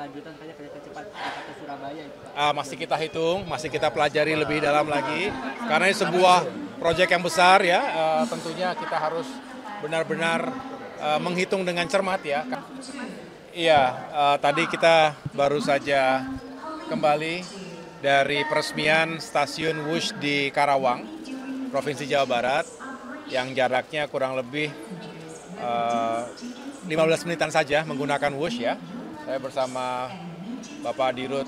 kelanjutan kayak kereta cepat Jakarta Surabaya itu Pak? Masih kita hitung, masih kita pelajari lebih dalam lagi karena ini sebuah proyek yang besar ya. Tentunya kita harus benar-benar menghitung dengan cermat ya. Iya, tadi kita baru saja kembali dari peresmian stasiun Wush di Karawang, Provinsi Jawa Barat, yang jaraknya kurang lebih 15 menitan saja menggunakan Wush ya. Saya bersama Bapak Dirut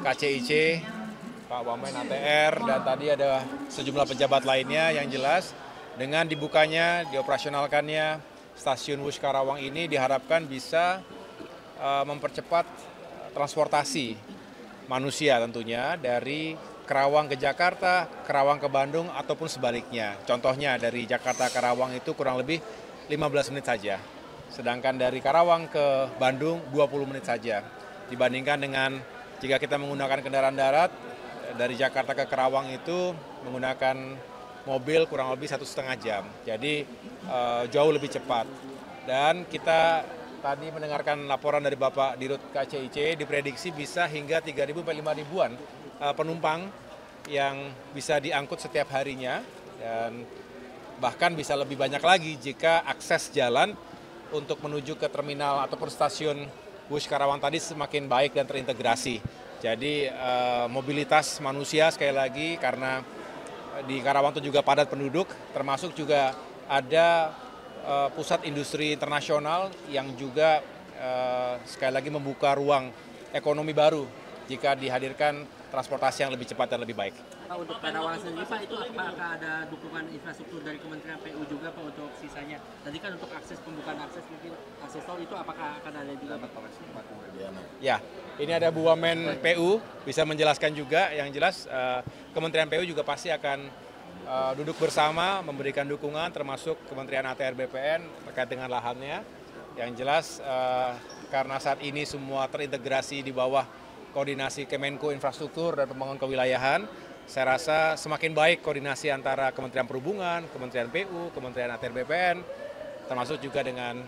KCIC, Pak Wamen ATR, dan tadi ada sejumlah pejabat lainnya. Yang jelas dengan dibukanya, dioperasionalkannya stasiun Wush Karawang ini diharapkan bisa mempercepat transportasi manusia tentunya dari Karawang ke Jakarta, Karawang ke Bandung, ataupun sebaliknya. Contohnya dari Jakarta ke Karawang itu kurang lebih 15 menit saja. Sedangkan dari Karawang ke Bandung 20 menit saja. Dibandingkan dengan jika kita menggunakan kendaraan darat, dari Jakarta ke Karawang itu menggunakan mobil kurang lebih 1,5 jam. Jadi jauh lebih cepat. Dan kita tadi mendengarkan laporan dari Bapak Dirut KCIC, diprediksi bisa hingga 3.000 sampai 5.000-an penumpang yang bisa diangkut setiap harinya, dan bahkan bisa lebih banyak lagi jika akses jalan untuk menuju ke terminal ataupun stasiun Wush Karawang tadi semakin baik dan terintegrasi. Jadi mobilitas manusia sekali lagi, karena di Karawang itu juga padat penduduk, termasuk juga ada pusat industri internasional yang juga sekali lagi membuka ruang ekonomi baru jika dihadirkan transportasi yang lebih cepat dan lebih baik. Pak, untuk Karawang sendiri Pak, itu apakah ada dukungan infrastruktur dari Kementerian PU juga Pak untuk sisanya? Tadi kan untuk pembukaan akses mungkin akses tol itu apakah akan ada juga Pak? Ya, ini ada Bu Wamen PU bisa menjelaskan juga. Yang jelas Kementerian PU juga pasti akan duduk bersama memberikan dukungan, termasuk Kementerian ATR BPN terkait dengan lahannya. Yang jelas karena saat ini semua terintegrasi di bawah koordinasi Kemenko Infrastruktur dan Pembangunan Kewilayahan, saya rasa semakin baik koordinasi antara Kementerian Perhubungan, Kementerian PU, Kementerian ATR BPN, termasuk juga dengan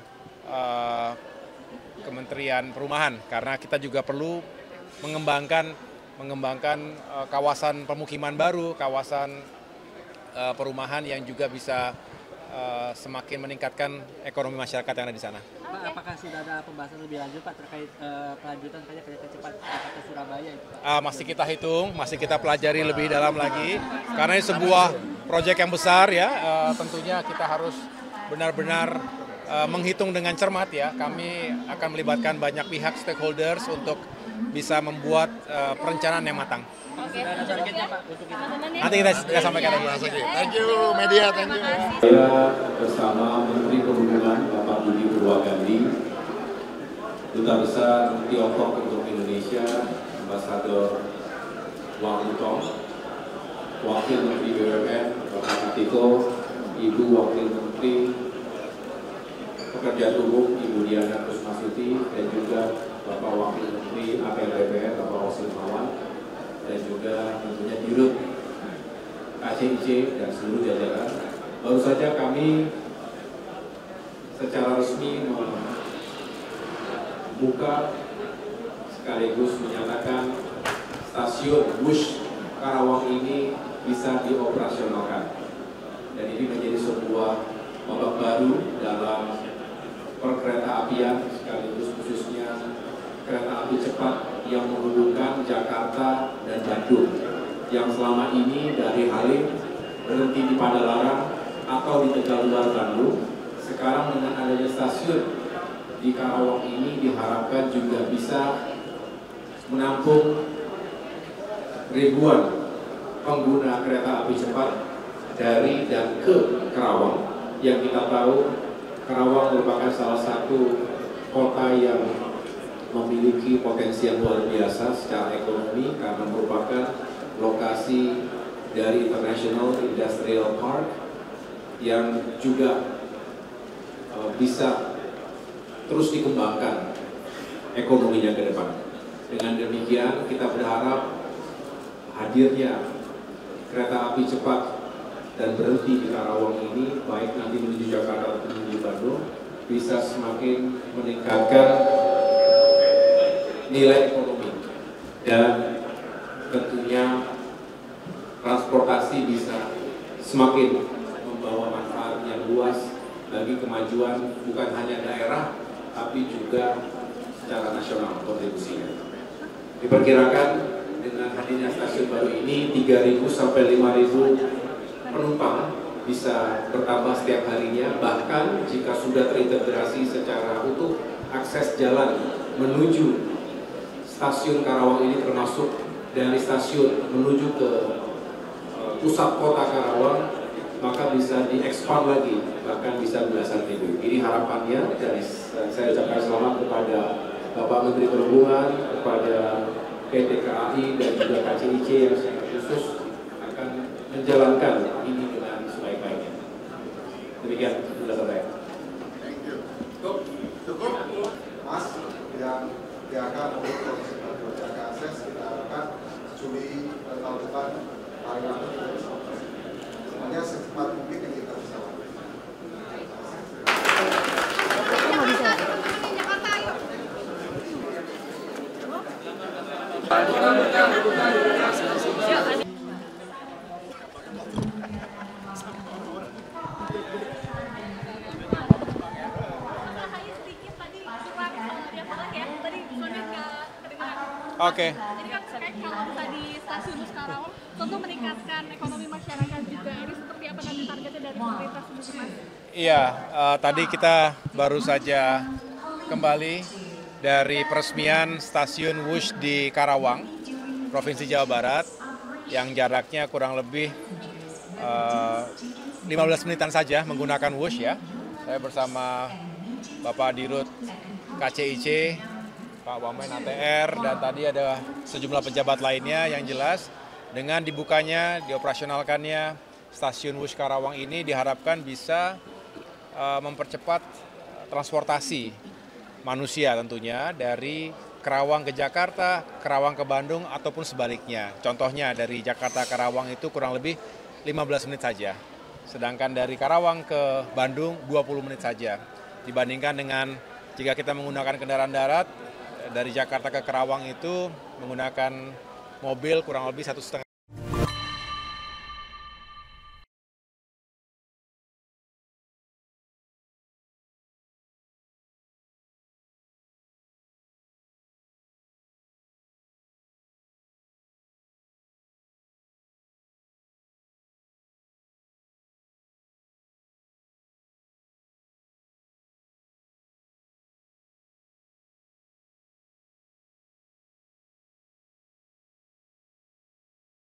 Kementerian Perumahan, karena kita juga perlu mengembangkan kawasan pemukiman baru, kawasan perumahan yang juga bisa semakin meningkatkan ekonomi masyarakat yang ada di sana. Pak, apakah sudah ada pembahasan lebih lanjut Pak terkait kelanjutan kayak kereta cepat Jakarta Surabaya itu Pak? Masih kita hitung, masih kita pelajari lebih dalam lagi karena ini sebuah proyek yang besar ya. Tentunya kita harus benar-benar menghitung dengan cermat ya. Kami akan melibatkan banyak pihak stakeholders untuk bisa membuat perencanaan yang matang. Sudah ada targetnya Pak untuk itu? Nanti kita sampaikan lagi. Thank you media, thank you. Saya bersama Menteri Perhubungan Bapak Budi Purwagandi, Duta Besar Tiongkok untuk Indonesia, Ambasador Wang Lutong, Wakil Menteri BUMN Bapak Atiko, Ibu Wakil Menteri Pekerjaan Umum Ibu Diana Kusmasuti, dan juga Bapak Wakil Menteri ATR BPN Bapak Osil Mawan, dan juga tentunya Dirut KCIC dan seluruh jajaran. Baru saja kami secara resmi membuka sekaligus menyatakan stasiun Wush Karawang ini bisa dioperasionalkan. Dan ini menjadi sebuah babak baru dalam perkereta apian, sekaligus khususnya kereta api cepat yang menghubungkan Jakarta dan Bandung, yang selama ini dari Halim berhenti di Padalarang atau di Tegaluar Bandung. Sekarang dengan adanya stasiun di Karawang ini diharapkan juga bisa menampung ribuan pengguna kereta api cepat dari dan ke Karawang, yang kita tahu Karawang merupakan salah satu kota yang memiliki potensi yang luar biasa secara ekonomi karena merupakan lokasi dari International Industrial Park yang juga bisa terus dikembangkan ekonominya ke depan. Dengan demikian kita berharap hadirnya kereta api cepat dan berhenti di Karawang ini, baik nanti menuju Jakarta atau menuju Bandung, bisa semakin meningkatkan nilai ekonomi, dan tentunya transportasi bisa semakin membawa manfaat yang luas bagi kemajuan bukan hanya daerah, tapi juga secara nasional kontribusinya. Diperkirakan dengan hadirnya stasiun baru ini 3.000 sampai 5.000 penumpang bisa bertambah setiap harinya, bahkan jika sudah terintegrasi secara utuh, akses jalan menuju stasiun Karawang ini termasuk dari stasiun menuju ke pusat kota Karawang, maka bisa diekspand lagi, bahkan bisa belasan ribu. Ini harapannya, dan saya ucapkan selamat kepada Bapak Menteri Perhubungan, kepada PT KAI dan juga KCIC yang secara khusus akan menjalankan ini dengan sebaik-baiknya. Demikian penjelasan saya. Cukup, Mas, yang akan untuk jaga akses kita harapkan Juli tahun depan paling lambat semuanya secepat mungkin yang kita bisa lakukan. Oke. Jadi kan terkait kalau tadi stasiun bus Karawang tentu meningkatkan ekonomi masyarakat juga. Ini seperti apa nanti targetnya dari pemerintah sendiri, Mas? Iya, tadi kita baru saja kembali dari peresmian stasiun Wush di Karawang, Provinsi Jawa Barat, yang jaraknya kurang lebih 15 menitan saja menggunakan Wush ya. Saya bersama Bapak Dirut KCIC, Pak Wamen ATR, dan tadi ada sejumlah pejabat lainnya. Yang jelas dengan dibukanya, dioperasionalkannya stasiun Wush Karawang ini diharapkan bisa mempercepat transportasi manusia tentunya dari Karawang ke Jakarta, Karawang ke Bandung, ataupun sebaliknya. Contohnya dari Jakarta ke Karawang itu kurang lebih 15 menit saja. Sedangkan dari Karawang ke Bandung 20 menit saja. Dibandingkan dengan jika kita menggunakan kendaraan darat, dari Jakarta ke Karawang itu menggunakan mobil kurang lebih 1,5